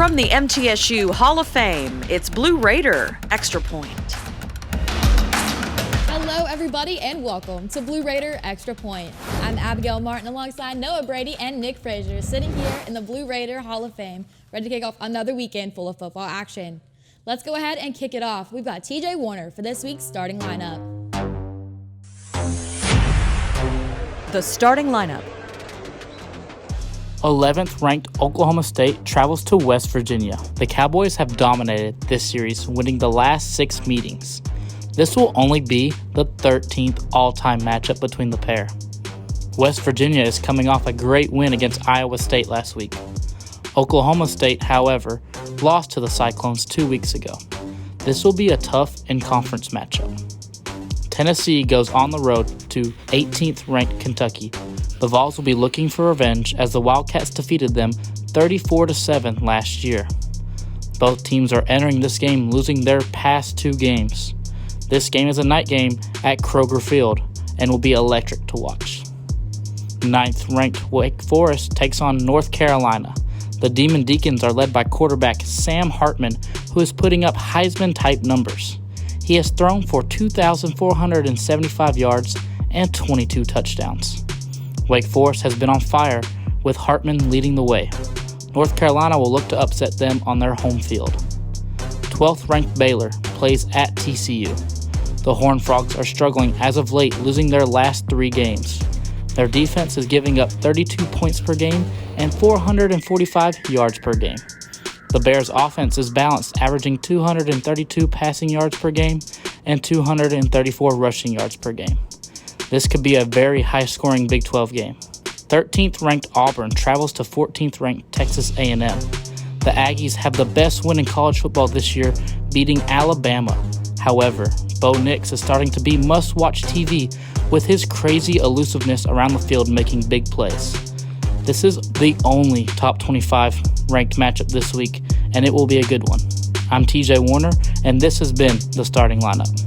From the MTSU Hall of Fame, it's Blue Raider Extra Point. Hello, everybody, and welcome to Blue Raider Extra Point. I'm Abigail Martin alongside Noah Brady and Nick Frazier, sitting here in the Blue Raider Hall of Fame, ready to kick off another weekend full of football action. Let's go ahead and kick it off. We've got TJ Warner for this week's starting lineup. The starting lineup. 11th ranked Oklahoma State travels to West Virginia. The Cowboys have dominated this series, winning the last 6 meetings. This will only be the 13th all-time matchup between the pair. West Virginia is coming off a great win against Iowa State last week. Oklahoma State, however, lost to the Cyclones 2 weeks ago. This will be a tough in-conference matchup. Tennessee goes on the road to 18th ranked Kentucky. The Vols will be looking for revenge as the Wildcats defeated them 34-7 last year. Both teams are entering this game losing their past 2 games. This game is a night game at Kroger Field and will be electric to watch. 9th ranked Wake Forest takes on North Carolina. The Demon Deacons are led by quarterback Sam Hartman, who is putting up Heisman-type numbers. He has thrown for 2,475 yards and 22 touchdowns. Wake Forest has been on fire, with Hartman leading the way. North Carolina will look to upset them on their home field. 12th ranked Baylor plays at TCU. The Horned Frogs are struggling as of late, losing their last 3 games. Their defense is giving up 32 points per game and 445 yards per game. The Bears' offense is balanced, averaging 232 passing yards per game and 234 rushing yards per game. This could be a very high-scoring Big 12 game. 13th ranked Auburn travels to 14th ranked Texas A&M. The Aggies have the best win in college football this year, beating Alabama. However, Bo Nix is starting to be must-watch TV with his crazy elusiveness around the field making big plays. This is the only top 25 ranked matchup this week, and it will be a good one. I'm TJ Warner, and this has been the starting lineup.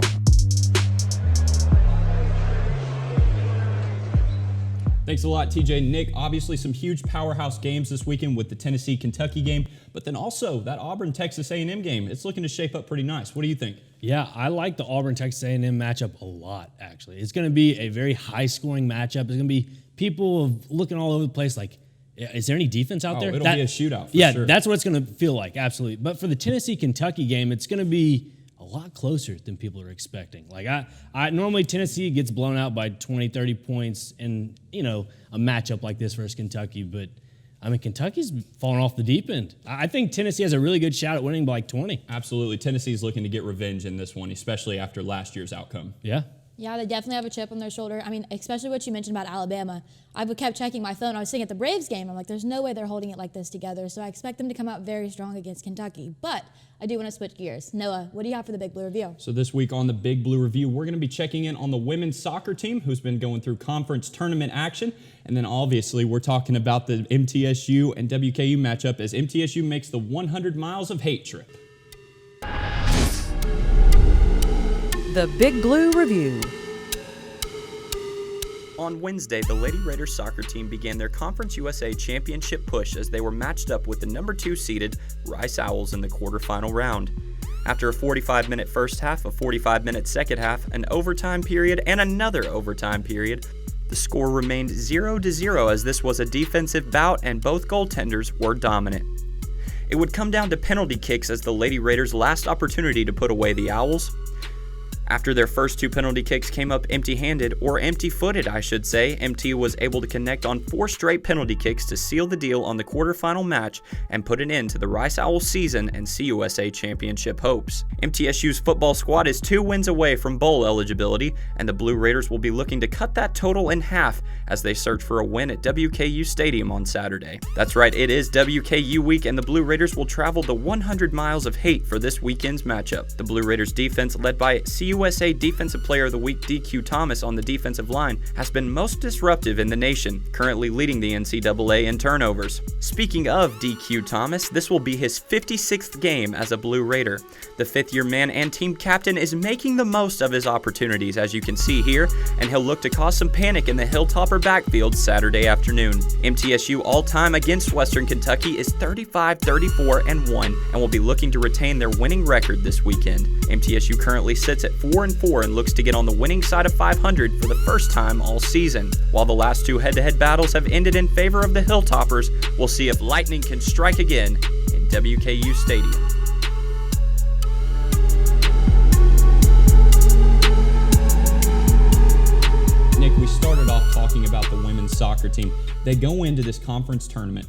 Thanks a lot, TJ. Nick, obviously some huge powerhouse games this weekend with the Tennessee-Kentucky game, but then also that Auburn-Texas A&M game. It's looking to shape up pretty nice. What do you think? Yeah, I like the Auburn-Texas A&M matchup a lot, actually. It's going to be a very high-scoring matchup. It's going to be people looking all over the place like, is there any defense out there? It'll be a shootout for sure. That's what it's going to feel like, absolutely. But for the Tennessee-Kentucky game, it's going to be a lot closer than people are expecting. Like I normally Tennessee gets blown out by 20, 30 points in, a matchup like this versus Kentucky, but I mean, Kentucky's fallen off the deep end. I think Tennessee has a really good shot at winning by like 20. Absolutely. Tennessee's looking to get revenge in this one, especially after last year's outcome. Yeah. Yeah, they definitely have a chip on their shoulder. I mean, especially what you mentioned about Alabama. I kept checking my phone. I was sitting at the Braves game. I'm like, there's no way they're holding it like this together. So I expect them to come out very strong against Kentucky. But I do want to switch gears. Noah, what do you have for the Big Blue Review? So this week on the Big Blue Review, we're going to be checking in on the women's soccer team who's been going through conference tournament action. And then obviously we're talking about the MTSU and WKU matchup as MTSU makes the 100 miles of hate trip. The Big Blue Review. On Wednesday, the Lady Raiders soccer team began their Conference USA championship push as they were matched up with the number 2 seeded Rice Owls in the quarterfinal round. After a 45-minute first half, a 45-minute second half, an overtime period, and another overtime period, the score remained 0-0 as this was a defensive bout and both goaltenders were dominant. It would come down to penalty kicks as the Lady Raiders' last opportunity to put away the Owls. After their first 2 penalty kicks came up empty-handed, or empty-footed I should say, MT was able to connect on 4 straight penalty kicks to seal the deal on the quarterfinal match and put an end to the Rice Owls season and CUSA championship hopes. MTSU's football squad is 2 wins away from bowl eligibility, and the Blue Raiders will be looking to cut that total in half as they search for a win at WKU Stadium on Saturday. That's right, it is WKU week, and the Blue Raiders will travel the 100 miles of hate for this weekend's matchup. The Blue Raiders defense, led by CUSA USA Defensive Player of the Week DQ Thomas on the defensive line has been most disruptive in the nation, currently leading the NCAA in turnovers. Speaking of DQ Thomas, this will be his 56th game as a Blue Raider. The fifth-year man and team captain is making the most of his opportunities, as you can see here, and he'll look to cause some panic in the Hilltopper backfield Saturday afternoon. MTSU all-time against Western Kentucky is 35-34-1 and will be looking to retain their winning record this weekend. MTSU currently sits at 4-4 and looks to get on the winning side of 500 for the first time all season. While the last two head-to-head battles have ended in favor of the Hilltoppers, we'll see if lightning can strike again in WKU Stadium. Nick, we started off talking about the women's soccer team. They go into this conference tournament.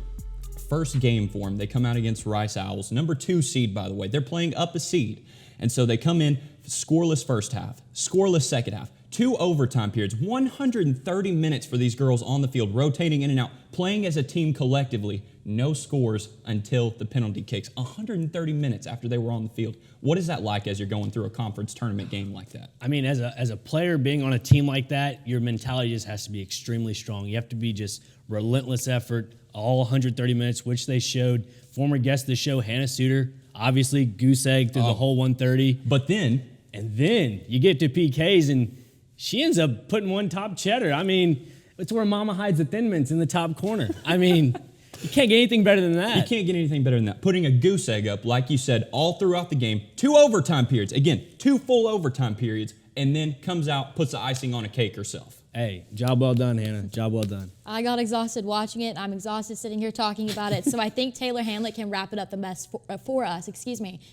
First game for them, they come out against Rice Owls, number 2 seed, by the way. They're playing up a seed. And so they come in scoreless first half, scoreless second half, 2 overtime periods, 130 minutes for these girls on the field, rotating in and out, playing as a team collectively. No scores until the penalty kicks. 130 minutes after they were on the field. What is that like as you're going through a conference tournament game like that? I mean, as a player being on a team like that, your mentality just has to be extremely strong. You have to be just relentless effort, all 130 minutes, which they showed. Former guest of the show, Hannah Suter, obviously goose egg through the whole 130. But then You get to PKs and she ends up putting one top cheddar. I mean, it's where Mama hides the Thin Mints in the top corner. I mean, you can't get anything better than that. You can't get anything better than that. Putting a goose egg up, like you said, all throughout the game. 2 overtime periods. Again, 2 full overtime periods. And then comes out, puts the icing on a cake herself. Hey, job well done, Hannah. Job well done. I got exhausted watching it. I'm exhausted sitting here talking about it. So I think Taylor Hamlet can wrap it up the best for us.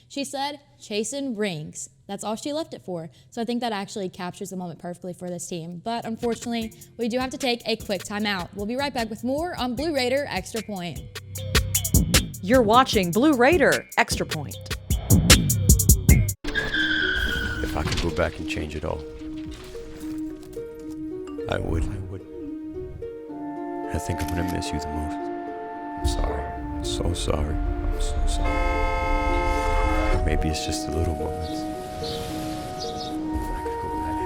She said, chasing rings. That's all she left it for. So I think that actually captures the moment perfectly for this team. But unfortunately, we do have to take a quick timeout. We'll be right back with more on Blue Raider Extra Point. You're watching Blue Raider Extra Point. If I could go back and change it all, I would. I think I'm gonna miss you the most. I'm sorry. I'm so sorry. I'm so sorry. Maybe it's just the little moments.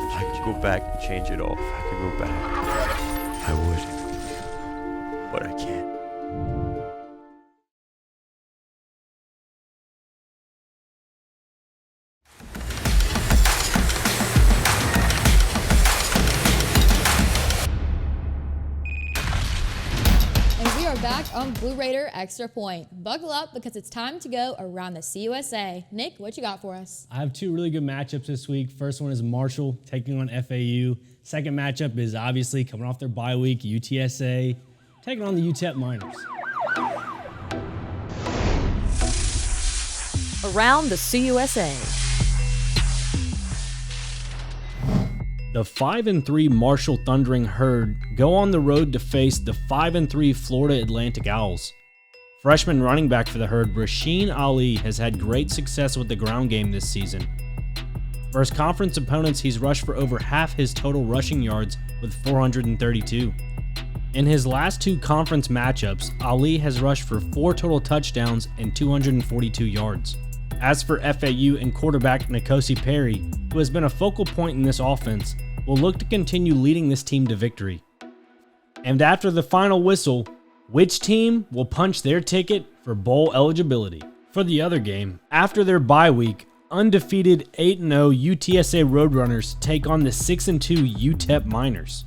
If I could go back and change it all, if I could go back, I would. But I can't. Back on Blue Raider Extra Point. Buckle up because it's time to go around the CUSA. Nick, what you got for us? I have 2 really good matchups this week. First one is Marshall taking on FAU. Second matchup is obviously coming off their bye week, UTSA taking on the UTEP Miners. Around the CUSA. The 5-3 Marshall Thundering Herd go on the road to face the 5-3 Florida Atlantic Owls. Freshman running back for the Herd, Rasheen Ali, has had great success with the ground game this season. For his conference opponents, he's rushed for over half his total rushing yards with 432. In his last 2 conference matchups, Ali has rushed for 4 total touchdowns and 242 yards. As for FAU and quarterback N'Kosi Perry, who has been a focal point in this offense, will look to continue leading this team to victory. And after the final whistle, which team will punch their ticket for bowl eligibility? For the other game, after their bye week, undefeated 8-0 UTSA Roadrunners take on the 6-2 UTEP Miners.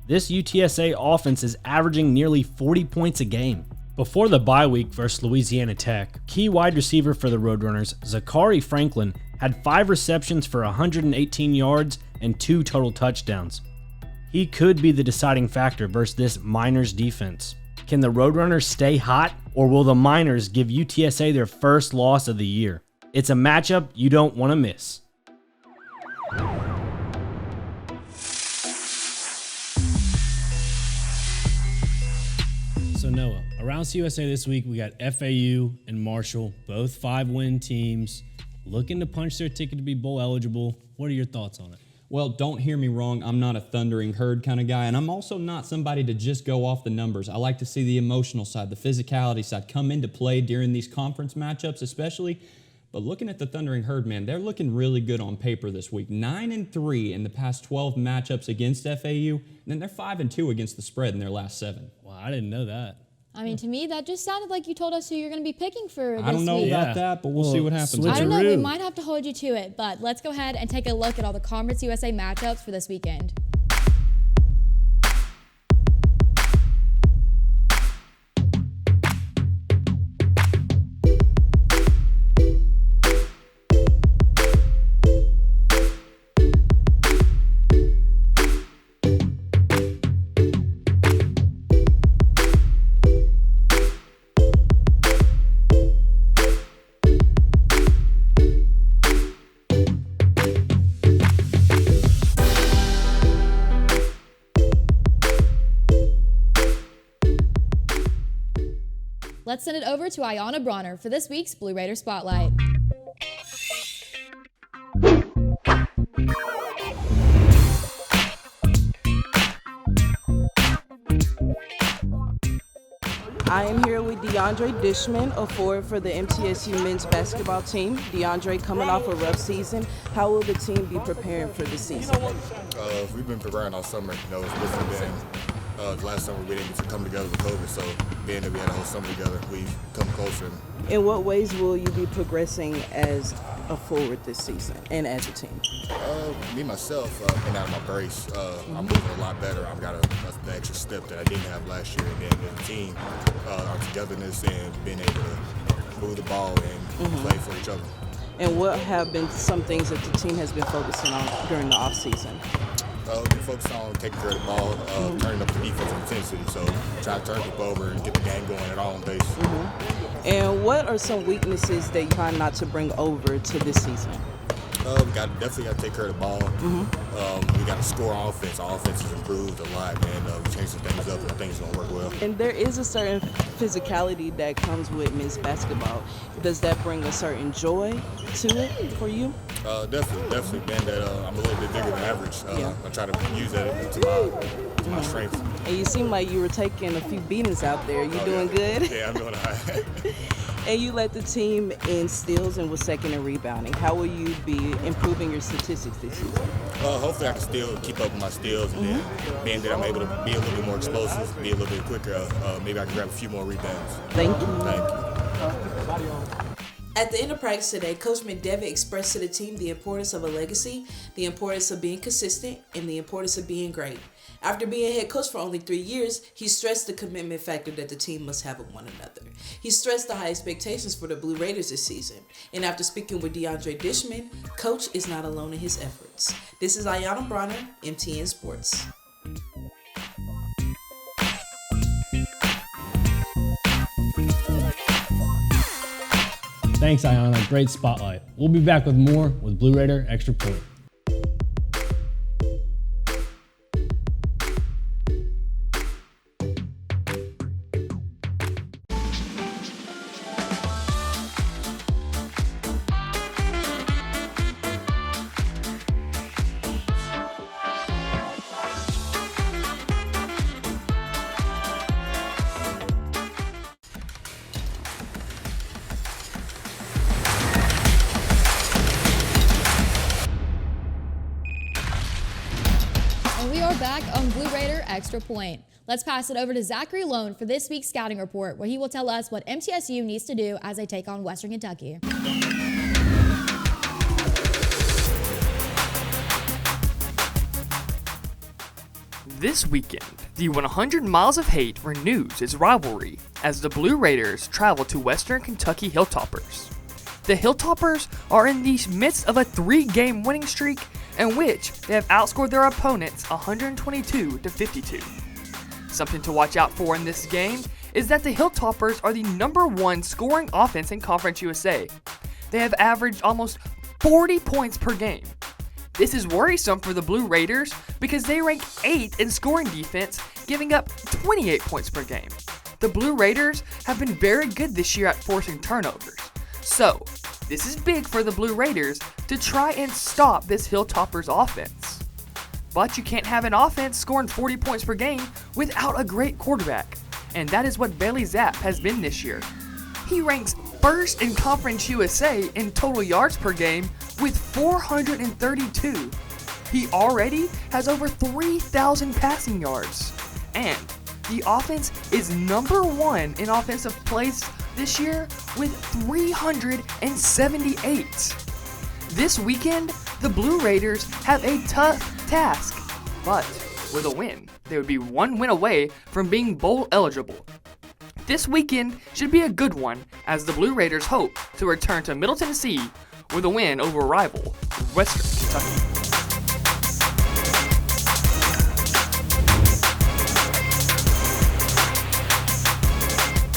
This UTSA offense is averaging nearly 40 points a game. Before the bye week versus Louisiana Tech, key wide receiver for the Roadrunners, Zachary Franklin, had 5 receptions for 118 yards and 2 total touchdowns. He could be the deciding factor versus this Miners defense. Can the Roadrunners stay hot, or will the Miners give UTSA their first loss of the year? It's a matchup you don't want to miss. So Noah, around CUSA this week, we got FAU and Marshall, both 5-win teams, looking to punch their ticket to be bowl eligible. What are your thoughts on it? Well, don't hear me wrong. I'm not a Thundering Herd kind of guy, and I'm also not somebody to just go off the numbers. I like to see the emotional side, the physicality side come into play during these conference matchups especially. But looking at the Thundering Herd, man, they're looking really good on paper this week. 9-3 in the past 12 matchups against FAU, and then they're 5-2 against the spread in their last 7. Wow, I didn't know that. I mean, to me, that just sounded like you told us who you're going to be picking for this I don't know week. about that, but we'll see what happens. I don't know. We switcheroo. might have to hold you to it, but let's go ahead and take a look at all the Conference USA matchups for this weekend. Let's send it over to Ayana Bronner for this week's Blue Raider Spotlight. I am here with DeAndre Dishman, a forward for the MTSU men's basketball team. DeAndre, coming off a rough season, how will the team be preparing for the season? We've been preparing all summer. You know, it's been last summer we didn't get to come together with COVID, so being that we had a whole summer together, we've come closer. In what ways will you be progressing as a forward this season and as a team? Me myself, been out of my brace. I'm moving a lot better. I've got the extra step that I didn't have last year, and then as a team, our togetherness and being able to move the ball and play for each other. And what have been some things that the team has been focusing on during the off season? We focus on taking care of the ball, turning up the defensive intensity. So try to turn people over and get the game going at our own pace. And what are some weaknesses that you try not to bring over to this season? We definitely got to take care of the ball. We got to score on offense. Our offense has improved a lot, man. We changed some things up, and things going to work well. And there is a certain physicality that comes with men's basketball. Does that bring a certain joy to it for you? Definitely, man. That I'm a little bit bigger than average. I try to use that to my strength. And you seem like you were taking a few beatings out there. You doing good? Yeah, I'm doing all right. And you led the team in steals and was second in rebounding. How will you be improving your statistics this season? Hopefully I can still keep up with my steals, and then being that I'm able to be a little bit more explosive, be a little bit quicker, maybe I can grab a few more rebounds. Thank you. Thank you. At the end of practice today, Coach McDevitt expressed to the team the importance of a legacy, the importance of being consistent, and the importance of being great. After being head coach for only 3 years, he stressed the commitment factor that the team must have with one another. He stressed the high expectations for the Blue Raiders this season. And after speaking with DeAndre Dishman, Coach is not alone in his efforts. This is Ayana Bronner, MTN Sports. Thanks, Ayana. Great spotlight. We'll be back with more with Blue Raider Extra Point. And we are back on Blue Raider Extra Point. Let's pass it over to Zachary Lone for this week's scouting report, where he will tell us what MTSU needs to do as they take on Western Kentucky. This weekend, the 100 Miles of Hate renews its rivalry as the Blue Raiders travel to Western Kentucky Hilltoppers. The Hilltoppers are in the midst of a 3-game winning streak in which they have outscored their opponents 122-52. Something to watch out for in this game is that the Hilltoppers are the #1 scoring offense in Conference USA. They have averaged almost 40 points per game. This is worrisome for the Blue Raiders because they rank 8th in scoring defense, giving up 28 points per game. The Blue Raiders have been very good this year at forcing turnovers. So, this is big for the Blue Raiders to try and stop this Hilltoppers offense. But you can't have an offense scoring 40 points per game without a great quarterback, and that is what Bailey Zapp has been this year. He ranks first in Conference USA in total yards per game with 432. He already has over 3,000 passing yards. And the offense is number 1 in offensive plays this year with 378. This weekend, the Blue Raiders have a tough task, but with a win, they would be 1 win away from being bowl eligible. This weekend should be a good one as the Blue Raiders hope to return to Middle Tennessee with a win over rival Western Kentucky.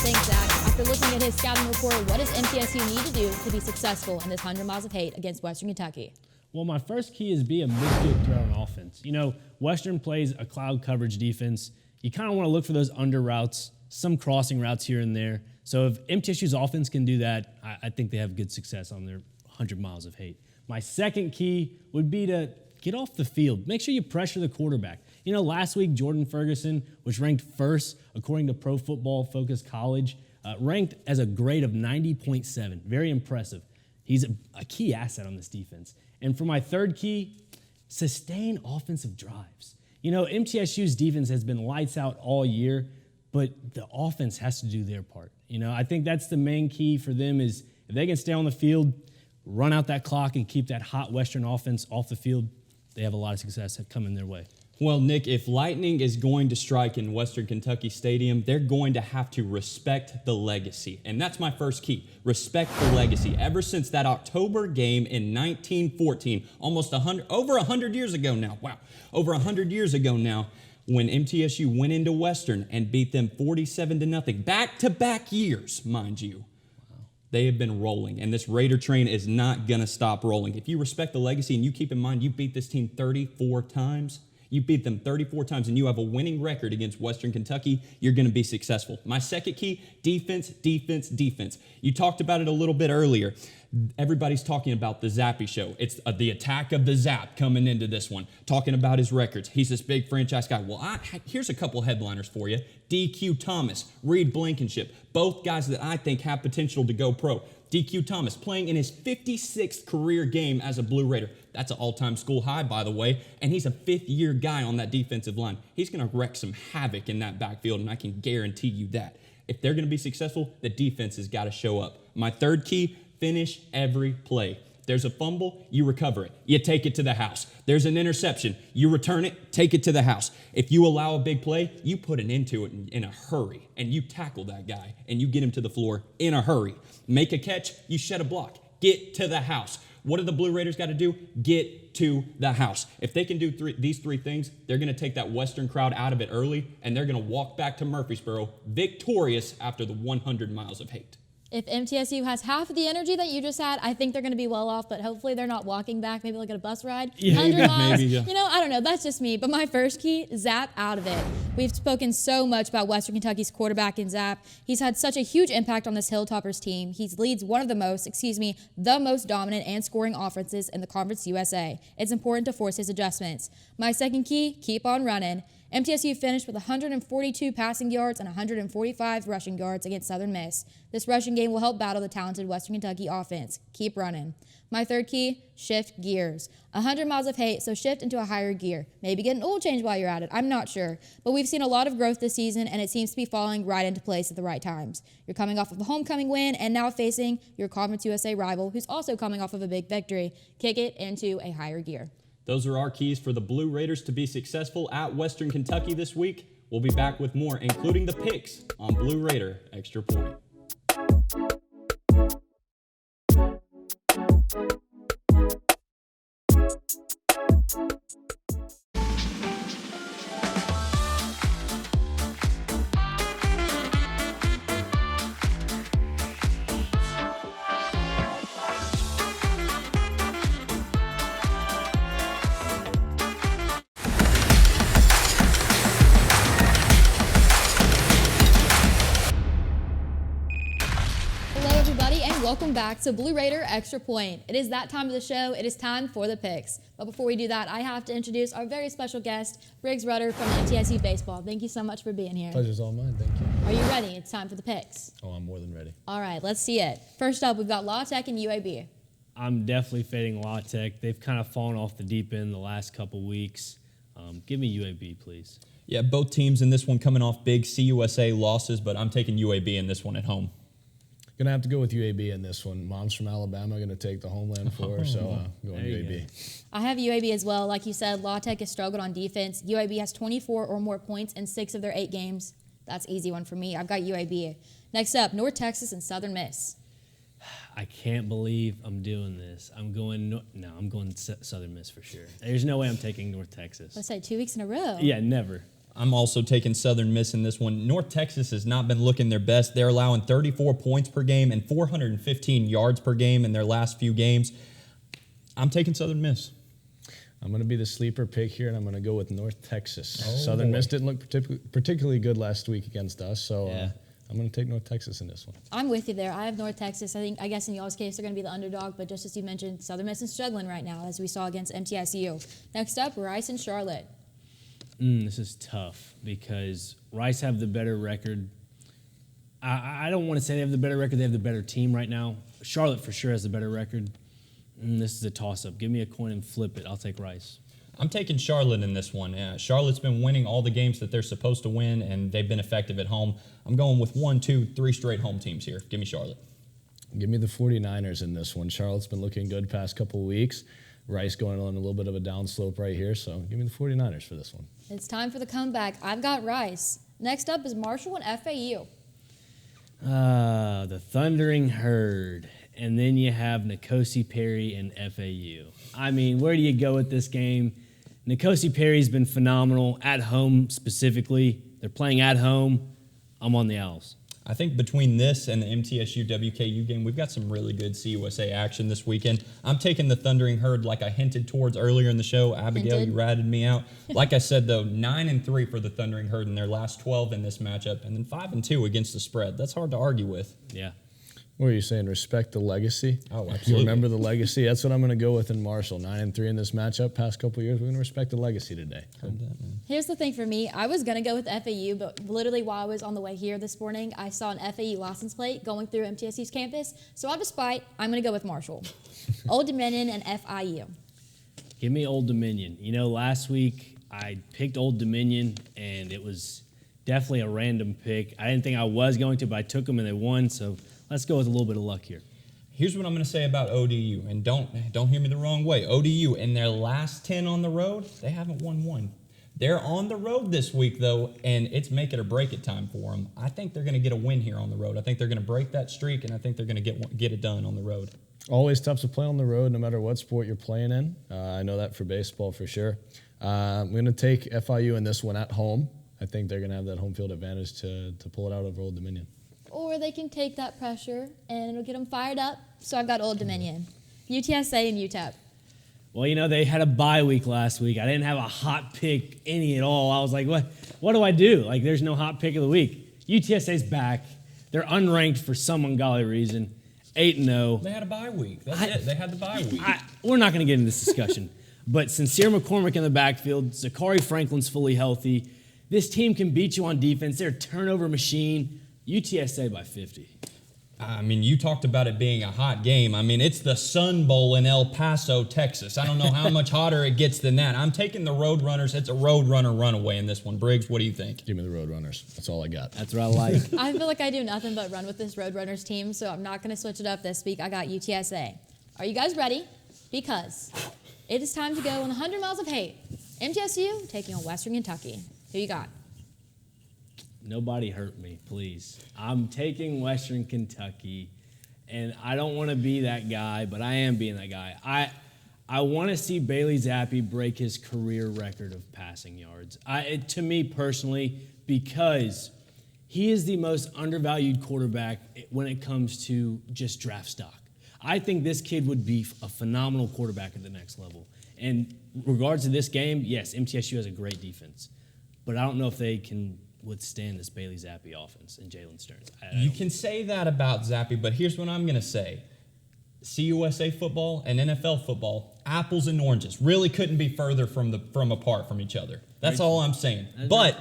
Thanks, Zach. After looking at his scouting report, what does MTSU need to do to be successful in this 100 miles of hate against Western Kentucky? Well, my first key is be a midfield threat on offense. You know, Western plays a cloud coverage defense. You kind of want to look for those under routes, some crossing routes here and there. So if MTSU's offense can do that, I think they have good success on their 100 miles of hate. My second key would be to get off the field. Make sure you pressure the quarterback. You know, last week, Jordan Ferguson was ranked first, according to Pro Football Focus College, ranked as a grade of 90.7. Very impressive. He's a key asset on this defense. And for my third key, sustain offensive drives. You know, MTSU's defense has been lights out all year, but the offense has to do their part. You know, I think that's the main key for them is if they can stay on the field, run out that clock, and keep that hot Western offense off the field, they have a lot of success coming their way. Well, Nick, if Lightning is going to strike in Western Kentucky Stadium, they're going to have to respect the legacy. And that's my first key, respect the legacy. Ever since that October game in 1914, over 100 years ago now, wow, over 100 years ago now, when MTSU went into Western and beat them 47-0, back-to-back years, mind you. They have been rolling, and this Raider train is not going to stop rolling. If you respect the legacy and you keep in mind you beat this team 34 times, you beat them 34 times, and you have a winning record against Western Kentucky, you're going to be successful. My second key, defense, defense, defense. You talked about it a little bit earlier. Everybody's talking about the Zappy show. It's the attack of the Zap coming into this one, talking about his records. He's this big franchise guy. Well, here's a couple headliners for you. DQ Thomas, Reed Blankenship, both guys that I think have potential to go pro. DQ Thomas playing in his 56th career game as a Blue Raider. That's an all-time school high, by the way, and he's a fifth-year guy on that defensive line. He's going to wreak some havoc in that backfield, and I can guarantee you that. If they're going to be successful, the defense has got to show up. My third key, finish every play. There's a fumble, you recover it. You take it to the house. There's an interception, you return it, take it to the house. If you allow a big play, you put it into it in a hurry, and you tackle that guy, and you get him to the floor in a hurry. Make a catch, you shed a block. Get to the house. What do the Blue Raiders got to do? Get to the house. If they can do these three things, they're going to take that Western crowd out of it early, and they're going to walk back to Murfreesboro victorious after the 100 miles of hate. If MTSU has half of the energy that you just had, I think they're going to be well off, but hopefully they're not walking back, maybe like at a bus ride. 100 miles. Maybe, yeah. You know, I don't know. That's just me. But my first key, Zap out of it. We've spoken so much about Western Kentucky's quarterback in Zap. He's had such a huge impact on this Hilltoppers team. He leads the most dominant and scoring offenses in the Conference USA. It's important to force his adjustments. My second key, keep on running. MTSU finished with 142 passing yards and 145 rushing yards against Southern Miss. This rushing game will help battle the talented Western Kentucky offense. Keep running. My third key, shift gears. 100 miles of hate, so shift into a higher gear. Maybe get an oil change while you're at it. I'm not sure. But we've seen a lot of growth this season, and it seems to be falling right into place at the right times. You're coming off of a homecoming win and now facing your Conference USA rival, who's also coming off of a big victory. Kick it into a higher gear. Those are our keys for the Blue Raiders to be successful at Western Kentucky this week. We'll be back with more, including the picks on Blue Raider Extra Point. welcome back to Blue Raider Extra Point. It is that time of the show. It is time for the picks. But before we do that, I have to introduce our very special guest, Briggs Rudder from MTSU Baseball. Thank you so much for being here. Pleasure's all mine, thank you. Are you ready? It's time for the picks. Oh, I'm more than ready. All right, let's see it. First up, we've got La Tech and UAB. I'm definitely fading La Tech. They've kind of fallen off the deep end the last couple weeks. Give me UAB, please. Yeah, both teams in this one coming off big CUSA losses, but I'm taking UAB in this one at home. Gonna have to go with UAB in this one. Mom's from Alabama, gonna take the homeland for her, so going UAB. I have UAB as well. Like you said, La Tech has struggled on defense. UAB has 24 or more points in 6 of their 8 games. That's an easy one for me. I've got UAB. Next up, North Texas and Southern Miss. I can't believe I'm doing this. I'm going Southern Miss for sure. There's no way I'm taking North Texas. Let's say 2 weeks in a row. Yeah, never. I'm also taking Southern Miss in this one. North Texas has not been looking their best. They're allowing 34 points per game and 415 yards per game in their last few games. I'm taking Southern Miss. I'm going to be the sleeper pick here, and I'm going to go with North Texas. Southern Miss didn't look particularly good last week against us, so I'm going to take North Texas in this one. I'm with you there. I have North Texas. I guess in y'all's case, they're going to be the underdog, but just as you mentioned, Southern Miss is struggling right now, as we saw against MTSU. Next up, Rice and Charlotte. This is tough because Rice have the better record. I don't want to say they have the better record. They have the better team right now. Charlotte for sure has the better record. This is a toss-up. Give me a coin and flip it. I'll take Rice. I'm taking Charlotte in this one. Charlotte's been winning all the games that they're supposed to win, and they've been effective at home. I'm going with 1, 2, 3 straight home teams here. Give me Charlotte. Give me the 49ers in this one. Charlotte's been looking good past couple of weeks. Rice going on a little bit of a downslope right here, so give me the 49ers for this one. It's time for the comeback. I've got Rice. Next up is Marshall and FAU. The Thundering Herd. And then you have Nkosi Perry and FAU. I mean, where do you go with this game? Nkosi Perry's been phenomenal at home specifically. They're playing at home. I'm on the Owls. I think between this and the MTSU WKU game, we've got some really good CUSA action this weekend. I'm taking the Thundering Herd like I hinted towards earlier in the show. Abigail, you ratted me out. Like I said, though, 9-3 for the Thundering Herd in their last 12 in this matchup, and then 5-2 against the spread. That's hard to argue with. Yeah. What are you saying? Respect the legacy? Oh, You absolutely. remember the legacy? That's what I'm going to go with in Marshall. 9-3 in this matchup. Past couple of years, we're going to respect the legacy today. Here's the thing for me. I was going to go with FAU, but literally while I was on the way here this morning, I saw an FAU license plate going through MTSU's campus. So out of spite, I'm going to go with Marshall. Old Dominion and FIU. Give me Old Dominion. You know, last week I picked Old Dominion, and it was definitely a random pick. I didn't think I was going to, but I took them and they won, so let's go with a little bit of luck here. Here's what I'm going to say about ODU, and don't hear me the wrong way. ODU, in their last 10 on the road, they haven't won one. They're on the road this week, though, and it's make it or break it time for them. I think they're going to get a win here on the road. I think they're going to break that streak, and I think they're going to get it done on the road. Always tough to play on the road, no matter what sport you're playing in. I know that for baseball for sure. I'm going to take FIU in this one at home. I think they're going to have that home field advantage to pull it out over Old Dominion. Or they can take that pressure and it'll get them fired up. So I've got Old Dominion. UTSA and UTEP. Well, you know, they had a bye week last week. I didn't have a hot pick any at all. I was like, what do I do? Like, there's no hot pick of the week. UTSA's back. They're unranked for some ungodly reason. 8-0. They had a bye week. That's it. They had the bye week. We're not going to get into this discussion. But Sincere McCormick in the backfield, Zachary Franklin's fully healthy. This team can beat you on defense. They're a turnover machine. UTSA by 50. I mean, you talked about it being a hot game. I mean, it's the Sun Bowl in El Paso, Texas. I don't know how much hotter it gets than that. I'm taking the Roadrunners. It's a Roadrunner runaway in this one. Briggs, what do you think? Give me the Roadrunners. That's all I got. That's what I like. I feel like I do nothing but run with this Roadrunners team, so I'm not going to switch it up this week. I got UTSA. Are you guys ready? Because it is time to go on 100 Miles of Hate. MTSU taking on Western Kentucky. Who you got? Nobody hurt me, please. I'm taking Western Kentucky, and I don't want to be that guy, but I am being that guy. I want to see Bailey Zappi break his career record of passing yards. To me personally, because he is the most undervalued quarterback when it comes to just draft stock. I think this kid would be a phenomenal quarterback at the next level. And in regards to this game, yes, MTSU has a great defense, but I don't know if they can withstand this Bailey Zappi offense and Jalen Stearns. You can say that about Zappi, but here's what I'm going to say. CUSA football and NFL football, apples and oranges, really couldn't be further from apart from each other. That's all I'm saying. But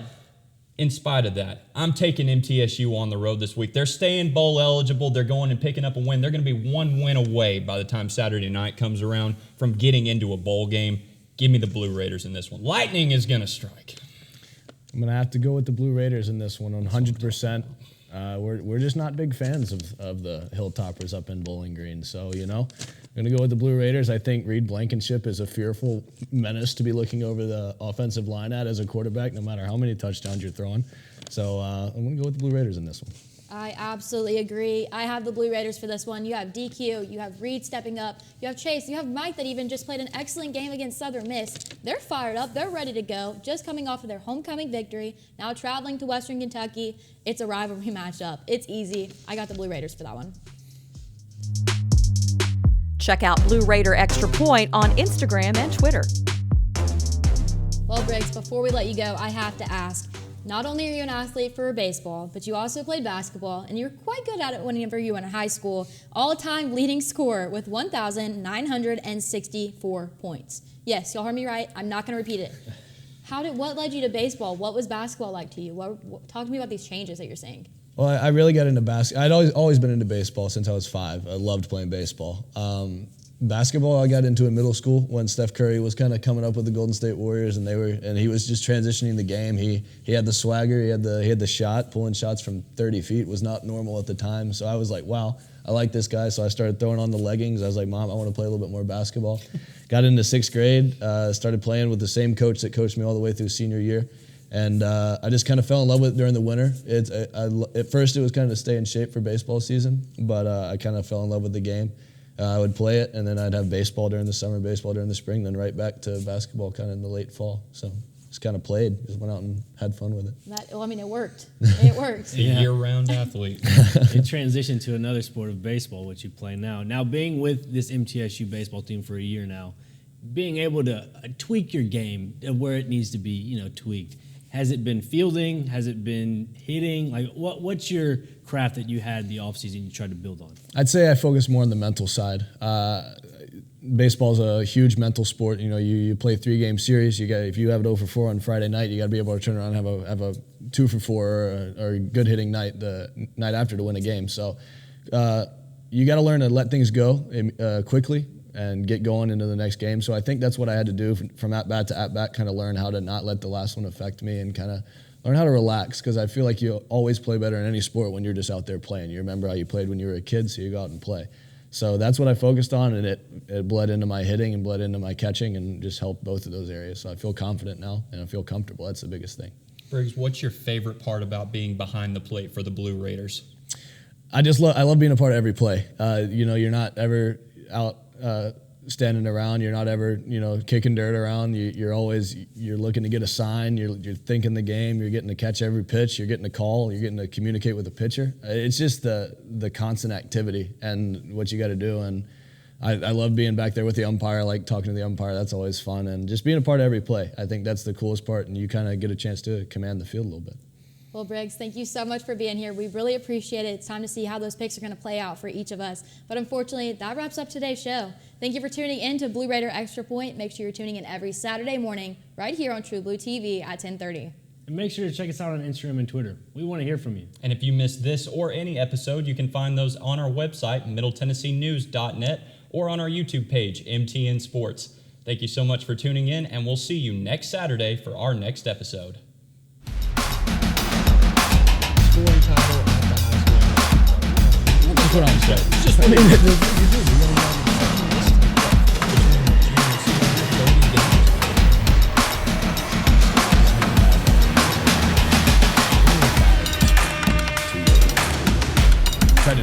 in spite of that, I'm taking MTSU on the road this week. They're staying bowl eligible. They're going and picking up a win. They're going to be one win away by the time Saturday night comes around from getting into a bowl game. Give me the Blue Raiders in this one. Lightning is going to strike. I'm going to have to go with the Blue Raiders in this one 100%. We're just not big fans of the Hilltoppers up in Bowling Green. So, I'm going to go with the Blue Raiders. I think Reed Blankenship is a fearful menace to be looking over the offensive line at as a quarterback, no matter how many touchdowns you're throwing. So I'm going to go with the Blue Raiders in this one. I absolutely agree. I have the Blue Raiders for this one. You have DQ, you have Reed stepping up, you have Chase, you have Mike that even just played an excellent game against Southern Miss. They're fired up, they're ready to go, just coming off of their homecoming victory, now traveling to Western Kentucky. It's a rivalry matchup. It's easy. I got the Blue Raiders for that one. Check out Blue Raider Extra Point on Instagram and Twitter. Well, Briggs, before we let you go, I have to ask, not only are you an athlete for baseball, but you also played basketball, and you're quite good at it whenever you were in high school. All-time leading scorer with 1,964 points. Yes, y'all heard me right. I'm not going to repeat it. What led you to baseball? What was basketball like to you? Talk to me about these changes that you're seeing. Well, I really got into basketball. I'd always been into baseball since I was 5. I loved playing baseball. Basketball I got into in middle school when Steph Curry was kind of coming up with the Golden State Warriors, and he was just transitioning the game. He had the swagger, he had the shot. Pulling shots from 30 feet was not normal at the time. So I was like, wow, I like this guy. So I started throwing on the leggings. I was like, Mom, I want to play a little bit more basketball. Got into 6th grade, started playing with the same coach that coached me all the way through senior year. And I just kind of fell in love with it during the winter. At first it was kind of to stay in shape for baseball season, but I kind of fell in love with the game. I would play it, and then I'd have baseball during the summer, baseball during the spring, then right back to basketball kind of in the late fall. So just kind of played, just went out and had fun with it. It worked. It worked. A year-round athlete. It transitioned to another sport of baseball, which you play now. Now, being with this MTSU baseball team for a year now, being able to tweak your game where it needs to be, tweaked. Has it been fielding? Has it been hitting? Like, what's your craft that you had the offseason you tried to build on? I'd say I focus more on the mental side. Baseball's a huge mental sport. You play 3-game series. If you have it 0-for-4 on Friday night, you got to be able to turn around and have a 2-for-4 or a good hitting night the night after to win a game. So you got to learn to let things go quickly and get going into the next game. So I think that's what I had to do from at-bat to at-bat, kind of learn how to not let the last one affect me and kind of learn how to relax, because I feel like you always play better in any sport when you're just out there playing. You remember how you played when you were a kid, so you go out and play. So that's what I focused on, and it bled into my hitting and bled into my catching and just helped both of those areas. So I feel confident now, and I feel comfortable. That's the biggest thing. Briggs, what's your favorite part about being behind the plate for the Blue Raiders? I love being a part of every play. You're not ever out standing around. You're not ever, kicking dirt around. You're looking to get a sign. You're thinking the game. You're getting to catch every pitch. You're getting a call. You're getting to communicate with the pitcher. It's just the constant activity and what you got to do. And I love being back there with the umpire. I like talking to the umpire. That's always fun. And just being a part of every play. I think that's the coolest part. And you kind of get a chance to command the field a little bit. Well, Briggs, thank you so much for being here. We really appreciate it. It's time to see how those picks are going to play out for each of us. But unfortunately, that wraps up today's show. Thank you for tuning in to Blue Raider Extra Point. Make sure you're tuning in every Saturday morning right here on True Blue TV at 10:30. And make sure to check us out on Instagram and Twitter. We want to hear from you. And if you missed this or any episode, you can find those on our website, MiddleTennesseeNews.net, or on our YouTube page, MTN Sports. Thank you so much for tuning in, and we'll see you next Saturday for our next episode. Scoring title at the high school. That's what I'm saying. It's just what Try to